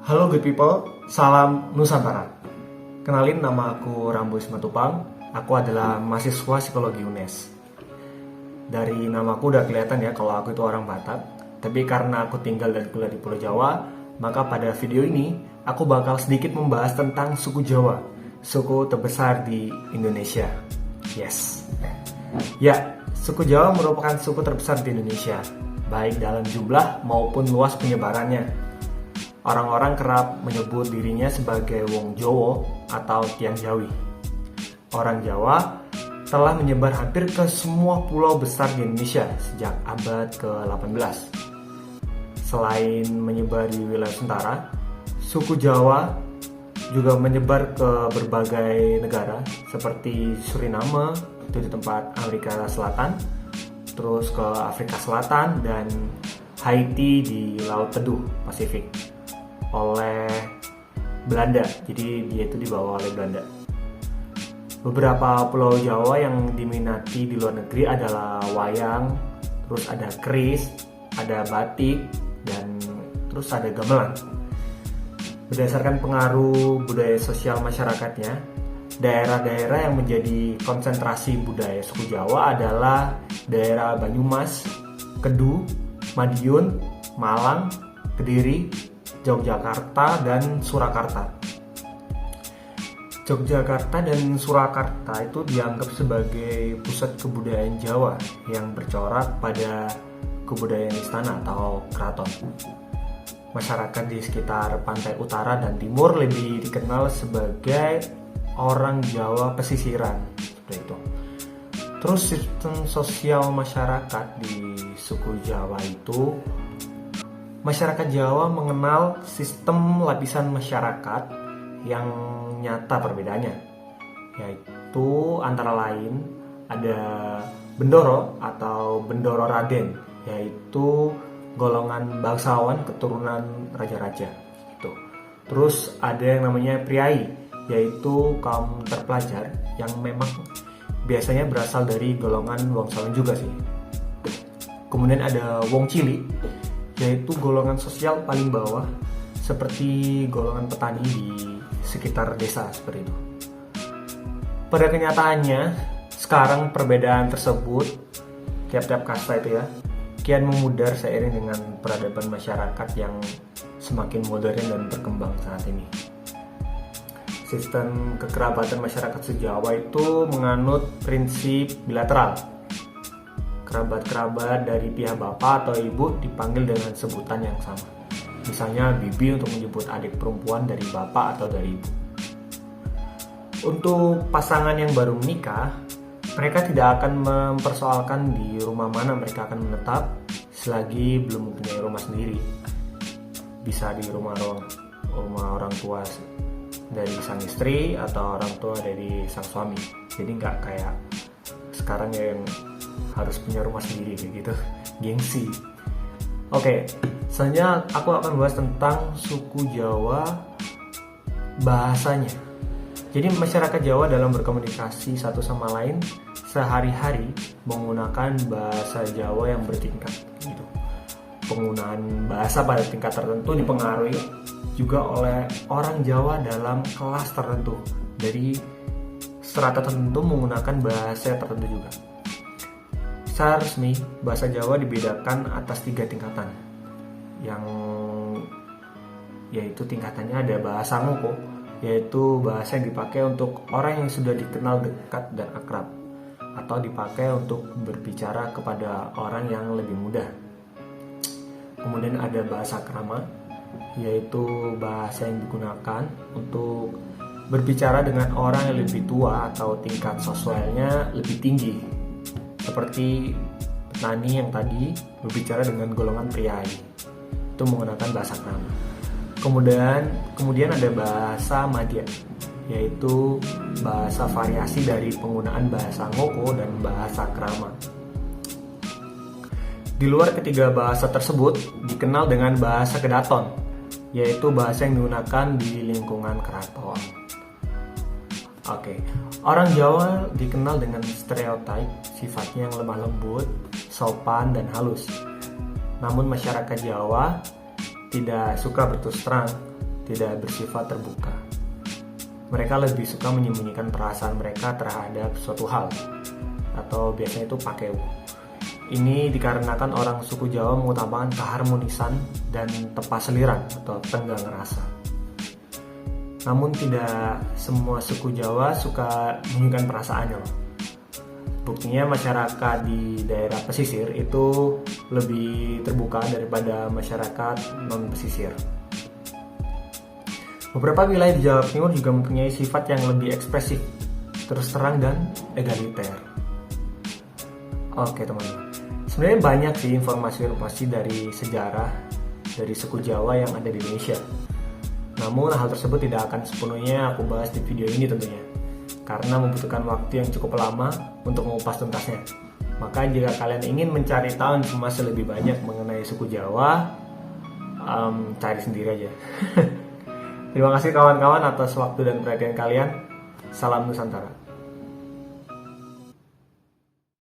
Halo good people, salam Nusantara. Kenalin, nama aku Rambo Simatupang. Aku adalah mahasiswa psikologi UNES. Dari namaku udah kelihatan ya kalau aku itu orang Batak. Tapi karena aku tinggal dan kuliah di Pulau Jawa, maka pada video ini aku bakal sedikit membahas tentang suku Jawa, suku terbesar di Indonesia. Yes. Ya, suku Jawa merupakan suku terbesar di Indonesia, baik dalam jumlah maupun luas penyebarannya. Orang-orang kerap menyebut dirinya sebagai Wong Jowo atau Tiang Jawi. Orang Jawa telah menyebar hampir ke semua pulau besar di Indonesia sejak abad ke-18. Selain menyebar di wilayah Nusantara, suku Jawa juga menyebar ke berbagai negara seperti Suriname, itu di tempat Amerika Selatan, terus ke Afrika Selatan, dan Haiti di Laut Teduh, Pasifik, oleh Belanda. Jadi dia itu dibawa oleh Belanda. Beberapa pulau Jawa yang diminati di luar negeri adalah wayang, terus ada keris, ada batik, dan terus ada gamelan. Berdasarkan pengaruh budaya sosial masyarakatnya, daerah-daerah yang menjadi konsentrasi budaya suku Jawa adalah daerah Banyumas, Kedu, Madiun, Malang, Kediri, Yogyakarta, dan Surakarta. Yogyakarta dan Surakarta itu dianggap sebagai pusat kebudayaan Jawa yang bercorak pada kebudayaan istana atau keraton. Masyarakat di sekitar pantai utara dan timur lebih dikenal sebagai orang Jawa pesisiran, seperti itu. Terus sistem sosial masyarakat di suku Jawa itu, masyarakat Jawa mengenal sistem lapisan masyarakat yang nyata perbedaannya, yaitu antara lain ada Bendoro atau Bendoro Raden, yaitu golongan bangsawan keturunan raja-raja. Gitu. Terus ada yang namanya Priai, yaitu kaum terpelajar yang memang biasanya berasal dari golongan bangsawan juga sih. Kemudian ada Wong Cili, yaitu golongan sosial paling bawah, seperti golongan petani di sekitar desa, seperti itu. Pada kenyataannya, sekarang perbedaan tersebut tiap-tiap kasta itu ya kian memudar seiring dengan peradaban masyarakat yang semakin modern dan berkembang saat ini. Sistem kekerabatan masyarakat Jawa itu menganut prinsip bilateral. Kerabat-kerabat dari pihak bapak atau ibu dipanggil dengan sebutan yang sama. Misalnya bibi untuk menyebut adik perempuan dari bapak atau dari ibu. Untuk pasangan yang baru menikah, mereka tidak akan mempersoalkan di rumah mana mereka akan menetap selagi belum mempunyai rumah sendiri. Bisa di rumah orang tua dari sang istri atau orang tua dari sang suami. Jadi nggak kayak sekarang yang harus punya rumah sendiri kayak gitu, gengsi. Oke, selanjutnya aku akan bahas tentang suku Jawa, bahasanya. Jadi masyarakat Jawa dalam berkomunikasi satu sama lain sehari-hari menggunakan bahasa Jawa yang bertingkat gitu. Penggunaan bahasa pada tingkat tertentu dipengaruhi juga oleh orang Jawa dalam kelas tertentu. Dari strata tertentu menggunakan bahasa tertentu juga. Secara resmi, bahasa Jawa dibedakan atas 3 tingkatan, yaitu tingkatannya ada bahasa ngoko, yaitu bahasa yang dipakai untuk orang yang sudah dikenal dekat dan akrab, atau dipakai untuk berbicara kepada orang yang lebih muda. Kemudian ada bahasa krama, yaitu bahasa yang digunakan untuk berbicara dengan orang yang lebih tua atau tingkat sosialnya lebih tinggi, seperti petani yang tadi berbicara dengan golongan priai, itu menggunakan bahasa krama. Kemudian ada bahasa madya, yaitu bahasa variasi dari penggunaan bahasa ngoko dan bahasa krama. Di luar ketiga bahasa tersebut dikenal dengan bahasa kedaton, yaitu bahasa yang digunakan di lingkungan keraton. Oke, orang Jawa dikenal dengan stereotip sifatnya yang lemah lembut, sopan, dan halus. Namun masyarakat Jawa tidak suka berterus terang, tidak bersifat terbuka. Mereka lebih suka menyembunyikan perasaan mereka terhadap suatu hal, atau biasanya itu pakeu. Ini dikarenakan orang suku Jawa mengutamakan keharmonisan dan tepat seliran atau tenggang rasa. Namun tidak semua suku Jawa suka menunjukkan perasaannya loh. Buktinya masyarakat di daerah pesisir itu lebih terbuka daripada masyarakat non-pesisir. Beberapa wilayah di Jawa Timur juga mempunyai sifat yang lebih ekspresif, terus terang dan egaliter. Oke teman-teman, sebenarnya banyak sih informasi-informasi dari sejarah dari suku Jawa yang ada di Indonesia. Namun hal tersebut tidak akan sepenuhnya aku bahas di video ini tentunya, karena membutuhkan waktu yang cukup lama untuk mengupas tuntasnya. Maka jika kalian ingin mencari tahu informasi lebih banyak mengenai suku Jawa, cari sendiri aja. Terima kasih kawan-kawan atas waktu dan perhatian kalian. Salam Nusantara.